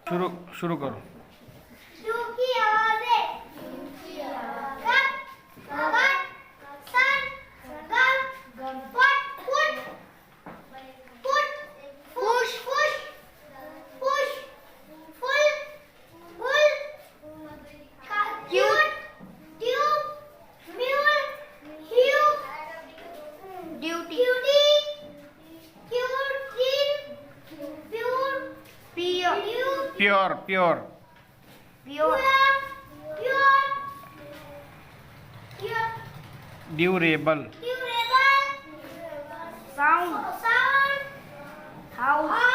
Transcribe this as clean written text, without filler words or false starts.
शुरू शुरू करो। दू की आवाजें गप गबट सन गम फट foot foot push push push full gull cute tube mule hue duty cute clean pure pure pure durable sound house